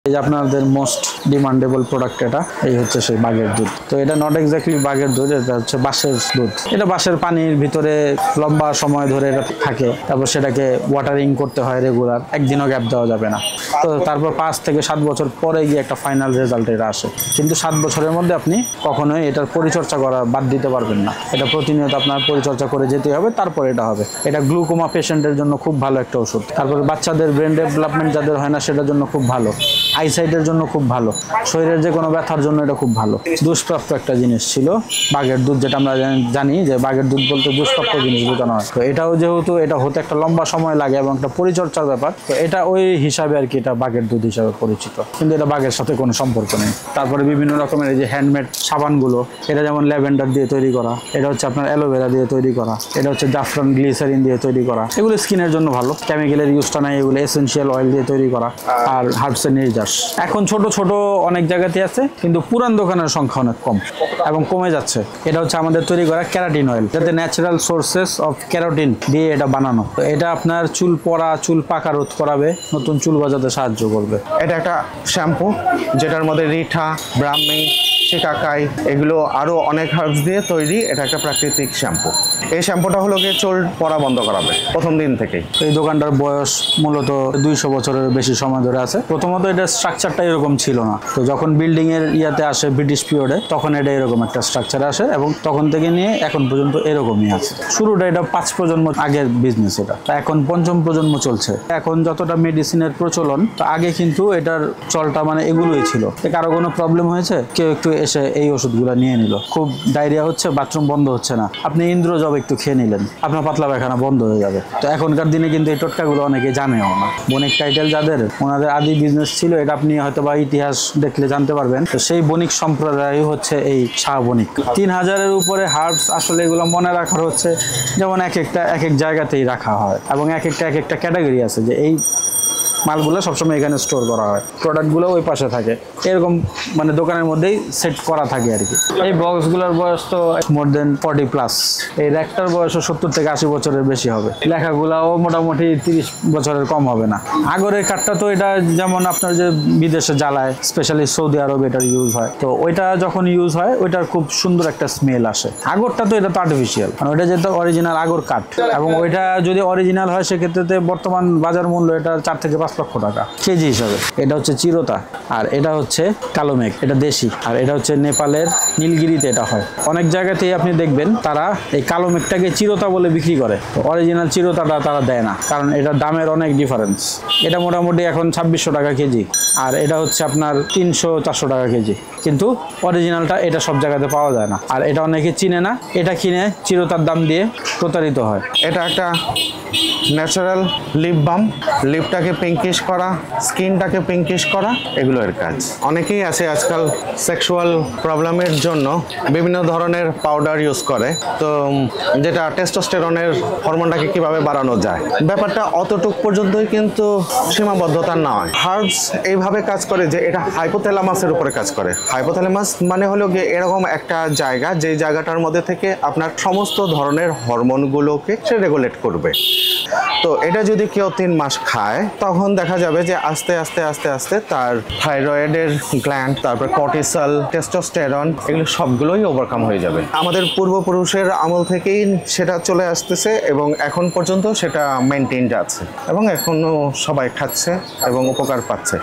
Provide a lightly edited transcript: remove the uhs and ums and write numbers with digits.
এই যে আপনাদের মোস্ট ডিমান্ডেবল প্রোডাক্ট এটা, এই হচ্ছে সেই বাঘের দুধ। তো এটা নট এক্স্যাক্টলি বাঘের দুধ, এটা হচ্ছে বাঁশের দুধ। এটা বাঁশের পানির ভিতরে লম্বা সময় ধরে এটা থাকে, তারপর সেটাকে ওয়াটারিং করতে হয় রেগুলার, একদিনও গ্যাপ দেওয়া যাবে না। তো তারপর 5 থেকে 7 বছর পরে গিয়ে একটা ফাইনাল রেজাল্ট এটা আসে। কিন্তু 7 বছরের মধ্যে আপনি কখনোই এটার পরিচর্যা করা বাদ দিতে পারবেন না। এটা প্রতিনিয়ত আপনার পরিচর্যা করে যেতে হবে, তারপর এটা হবে। এটা গ্লুকোমা পেশেন্টের জন্য খুব ভালো একটা ওষুধ। তারপরে বাচ্চাদের ব্রেন ডেভেলপমেন্ট যাদের হয় না সেটার জন্য খুব ভালো, আইসাইটের জন্য খুব ভালো, শরীরের যে কোনো ব্যথার জন্য এটা খুব ভালো। দুষ্প্রাপ্য একটা জিনিস ছিল বাঘের দুধ, যেটা আমরা জানি যে বাঘের দুধ বলতে দুষ্প্রাপ্য জিনিস বোঝানো হয়। তো এটাও যেহেতু এটা হতে একটা লম্বা সময় লাগে এবং একটা পরিচর্যার ব্যাপার, তো এটা ওই হিসাবে আর কি এটা বাঘের দুধ হিসাবে পরিচিত, কিন্তু এটা বাঘের সাথে কোনো সম্পর্ক নেই। তারপরে বিভিন্ন রকমের এই যে হ্যান্ডমেড সাবানগুলো, এটা যেমন ল্যাভেন্ডার দিয়ে তৈরি করা, এটা হচ্ছে আপনার অ্যালোভেরা দিয়ে তৈরি করা, এটা হচ্ছে জাফরান গ্লিসারিন দিয়ে তৈরি করা। এগুলো স্কিনের জন্য ভালো, কেমিক্যালের ইউজটা নাই, এগুলো এসেনশিয়াল অয়েল দিয়ে তৈরি করা আর হার্বসের নির্যাস। এখন ছোট ছোট অনেক জায়গাতে আছে, কিন্তু পুরান দোকানের সংখ্যা অনেক কম এবং কমে যাচ্ছে। এটা হচ্ছে আমাদের তৈরি করা ক্যারাটিন অয়েল, যাতে ন্যাচারাল সোর্সেস অফ ক্যারোটিন দিয়ে এটা বানানো। তো এটা আপনার চুল পড়া, চুল পাকা রোধ করাবে, নতুন চুল গজাতে সাহায্য করবে। এটা একটা শ্যাম্পু যেটার মধ্যে রিঠা, ব্রাহ্মী, শিকাকাই এগুলো আরও অনেক হার্বস দিয়ে তৈরি। এটা একটা প্রাকৃতিক শ্যাম্পু। এই শ্যাম্পুটা হলো গিয়ে চুল পড়া বন্ধ করাবে প্রথম দিন থেকেই। এই দোকানটার বয়স মূলত 200 বছরের বেশি সময় ধরে আছে। প্রথমত এটা স্ট্রাকচারটা এরকম ছিল না, তো যখন বিল্ডিং এর ইয়াতে আসে ব্রিটিশ পিরিয়ডে, তখন এটা এরকম একটা স্ট্রাকচার আসে এবং তখন থেকে নিয়ে এখন পর্যন্ত এরকমই আছে। শুরুটা এটা 5 প্রজন্ম আগের বিজনেস, এটা এখন 5ম প্রজন্ম চলছে। এখন যতটা মেডিসিনের প্রচলন, তো আগে কিন্তু এটার চলটা মানে এগুলোই ছিল। কারো কোনো প্রবলেম হয়েছে, কেউ একটু এসে এই ওষুধগুলো নিয়ে নিল। খুব ডায়রিয়া হচ্ছে, বাথরুম বন্ধ হচ্ছে না, আপনি ইন্দ্রজব একটু খেয়ে নিলেন, আপনার পাতলা পায়খানা বন্ধ হয়ে যাবে। তো এখনকার দিনে কিন্তু এই টোটকাগুলো অনেকে জানেও না। বণিক টাইটেল যাদের, ওনাদের আদি বিজনেস ছিল এটা, আপনি হয়তো বা ইতিহাস দেখলে জানতে পারবেন। তো সেই বণিক সম্প্রদায় হচ্ছে এই শাহ বণিক। 3000-এর উপরে হার্বস, আসলে এগুলো মনে রাখার হচ্ছে যেমন এক এক জায়গাতেই রাখা হয় এবং এক একটা ক্যাটাগরি আছে যে এই মালগুলো সবসময় এখানে স্টোর করা হয়, প্রোডাক্টগুলো ওই পাশে থাকে, এরকম মানে দোকানের মধ্যেই সেট করা থাকে আর কি। এই বক্সগুলোর বয়স তো মোর দেন 40+। এই র্যাকটার বয়সও 70 থেকে 80 বছরের বেশি হবে। লেখাগুলাও মোটামুটি 30 বছরের কম হবে না। আগরের কাঠটা তো এটা যেমন আপনার যে বিদেশে জ্বালায়, স্পেশালি সৌদি আরবে এটার ইউজ হয়। তো ওইটা যখন ইউজ হয় ওইটার খুব সুন্দর একটা স্মেল আসে। আগরটা তো এটা তো আর্টিফিশিয়াল, মানে ওইটা যেহেতু অরিজিনাল আগর কাঠ, এবং ওইটা যদি অরিজিনাল হয় সেক্ষেত্রে বর্তমান বাজার মূল্য এটা 4 থেকে 5 লক্ষ টাকা কেজি হিসাবে। এটা হচ্ছে চিরতা, আর এটা হচ্ছে কালো মেঘ, এটা দেশি। আর এটা হচ্ছে নেপালের নীলগিরিতে এটা হয়। অনেক জায়গাতেই আপনি দেখবেন তারা এই কালো মেঘটাকে চিরতা বলে বিক্রি করে, অরিজিনাল চিরতাটা তারা দেয় না, কারণ এটার দামের অনেক ডিফারেন্স। এটা মোটামুটি এখন 2600 টাকা কেজি, আর এটা হচ্ছে আপনার 300-400 টাকা কেজি। কিন্তু অরিজিনালটা এটা সব জায়গাতে পাওয়া যায় না, আর এটা অনেকে চিনে না। এটা কিনে চিরতার দাম দিয়ে প্রতারিত হয়। এটা একটা ন্যাচারাল লিপ বাম, লিপটাকে পিঙ্কিশ করা, স্কিনটাকে পিঙ্কিশ করা, এগুলো এর কাজ। অনেকেই আছে আজকাল সেক্সুয়াল প্রবলেমের জন্য বিভিন্ন ধরনের পাউডার ইউজ করে, তো যেটা টেস্টোস্টেরনের হরমোনটাকে কিভাবে বাড়ানো যায়, ব্যাপারটা অতটুক পর্যন্তই কিন্তু সীমাবদ্ধতা নয়। হার্বস এইভাবে কাজ করে যে এটা হাইপোথ্যালামাসের উপরে কাজ করে। হাইপোথ্যালামাস মানে হলো গিয়ে এরকম একটা জায়গা, যে জায়গাটার মধ্যে থেকে আপনার সমস্ত ধরনের হরমোনগুলোকে সে রেগুলেট করবে। তো এটা যদি কেউ 3 মাস খায়, তখন দেখা যাবে যে আস্তে আস্তে আস্তে আস্তে তার থাইরয়েডের গ্ল্যান্ড, তারপর কর্টিসল, টেস্টোস্টেরন, এগুলো সবগুলোই ওভারকাম হয়ে যাবে। আমাদের পূর্বপুরুষের আমল থেকেই সেটা চলে আসতেছে এবং এখন পর্যন্ত সেটা মেনটেইনড আছে এবং এখনো সবাই খাচ্ছে এবং উপকার পাচ্ছে।